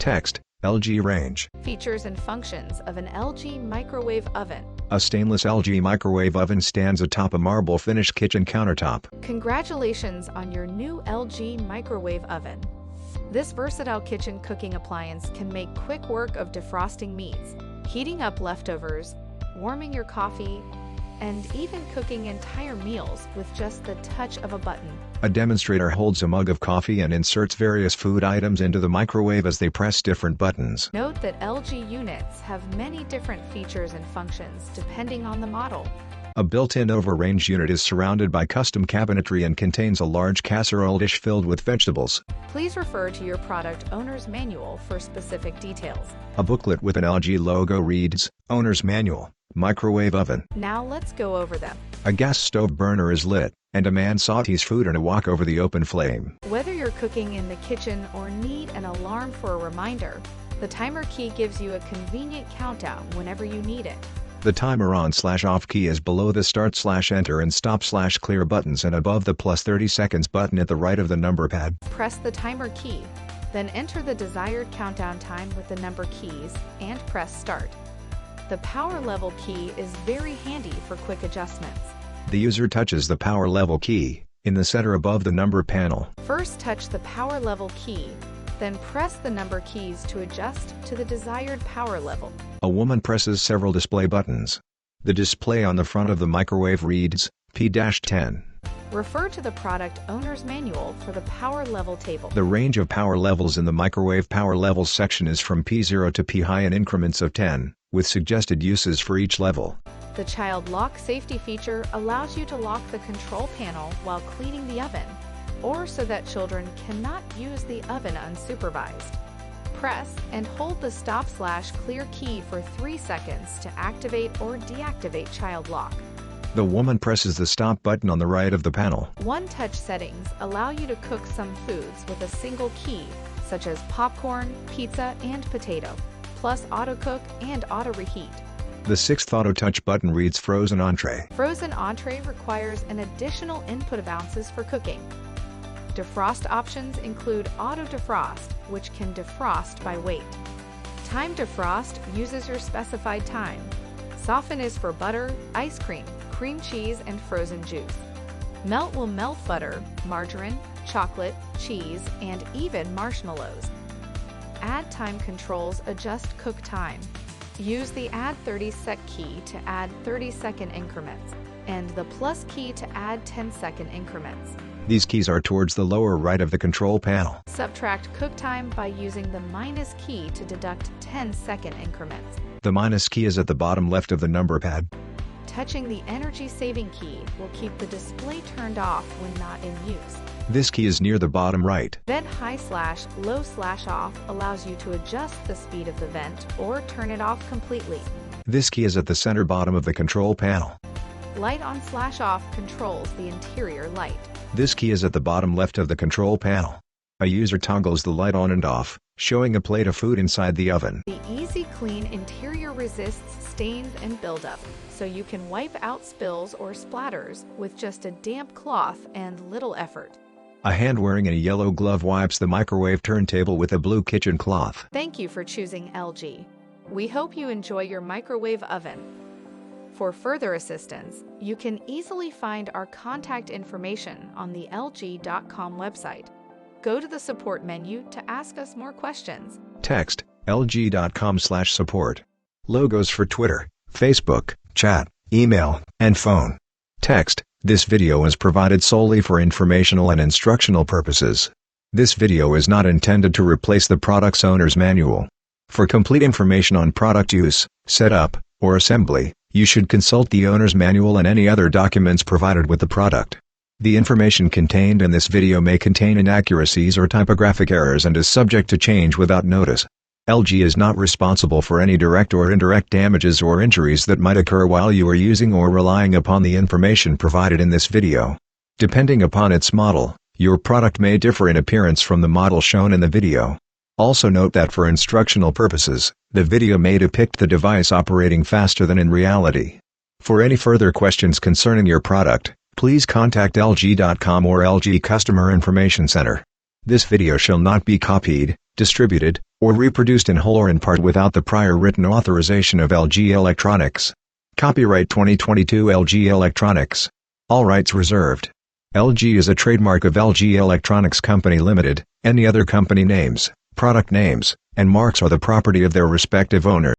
Text: LG range. Features and functions of an LG microwave oven. A stainless LG microwave oven stands atop a marble finish kitchen countertop. Congratulations on your new LG microwave oven. This versatile kitchen cooking appliance can make quick work of defrosting meats, heating up leftovers, warming your coffee, and even cooking entire meals with just the touch of a button. A demonstrator holds a mug of coffee and inserts various food items into the microwave as they press different buttons. Note that LG units have many different features and functions depending on the model. A built-in over-range unit is surrounded by custom cabinetry and contains a large casserole dish filled with vegetables. Please refer to your product owner's manual for specific details. A booklet with an LG logo reads, "Owner's Manual, Microwave Oven." Now let's go over them. A gas stove burner is lit, and a man sautés food in a wok over the open flame. Whether you're cooking in the kitchen or need an alarm for a reminder, the timer key gives you a convenient countdown whenever you need it. The timer on/off key is below the start/enter and stop/clear buttons and above the +30 seconds button at the right of the number pad. Press the timer key, then enter the desired countdown time with the number keys and press start. The power level key is very handy for quick adjustments. The user touches the power level key in the center above the number panel. First touch the power level key, then press the number keys to adjust to the desired power level. A woman presses several display buttons. The display on the front of the microwave reads, P-10. Refer to the product owner's manual for the power level table. The range of power levels in the microwave power levels section is from P0 to P-high in increments of 10, with suggested uses for each level. The child lock safety feature allows you to lock the control panel while cleaning the oven, or so that children cannot use the oven unsupervised. Press and hold the stop/clear key for 3 seconds to activate or deactivate child lock. The woman presses the stop button on the right of the panel. One-touch settings allow you to cook some foods with a single key, such as popcorn, pizza, and potato, plus auto-cook and auto-reheat. The sixth auto-touch button reads Frozen Entree. Frozen entree requires an additional input of ounces for cooking. Defrost options include auto defrost, which can defrost by weight. Time defrost uses your specified time. Soften is for butter, ice cream, cream cheese, and frozen juice. Melt will melt butter, margarine, chocolate, cheese, and even marshmallows. Add time controls adjust cook time. Use the Add 30 sec key to add 30-second increments, and the plus key to add 10-second increments. These keys are towards the lower right of the control panel. Subtract cook time by using the minus key to deduct 10-second increments. The minus key is at the bottom left of the number pad. Touching the energy-saving key will keep the display turned off when not in use. This key is near the bottom right. Vent high/low/off allows you to adjust the speed of the vent or turn it off completely. This key is at the center bottom of the control panel. Light on/off controls the interior light. This key is at the bottom left of the control panel. A user toggles the light on and off, showing a plate of food inside the oven. The Easy Clean interior resists stains and buildup, so you can wipe out spills or splatters with just a damp cloth and little effort. A hand wearing a yellow glove wipes the microwave turntable with a blue kitchen cloth. Thank you for choosing LG. We hope you enjoy your microwave oven. For further assistance, you can easily find our contact information on the LG.com website. Go to the support menu to ask us more questions. Text: LG.com/support. Logos for Twitter, Facebook, chat, email, and phone. Text: This video is provided solely for informational and instructional purposes. This video is not intended to replace the product's owner's manual. For complete information on product use, setup, or assembly, you should consult the owner's manual and any other documents provided with the product. The information contained in this video may contain inaccuracies or typographic errors and is subject to change without notice. LG is not responsible for any direct or indirect damages or injuries that might occur while you are using or relying upon the information provided in this video. Depending upon its model, your product may differ in appearance from the model shown in the video. Also note that for instructional purposes, the video may depict the device operating faster than in reality. For any further questions concerning your product, please contact LG.com or LG Customer Information Center. This video shall not be copied, distributed, or reproduced in whole or in part without the prior written authorization of LG Electronics. Copyright 2022 LG Electronics. All rights reserved. LG is a trademark of LG Electronics Company Limited. Any other company names, product names, and marks are the property of their respective owners.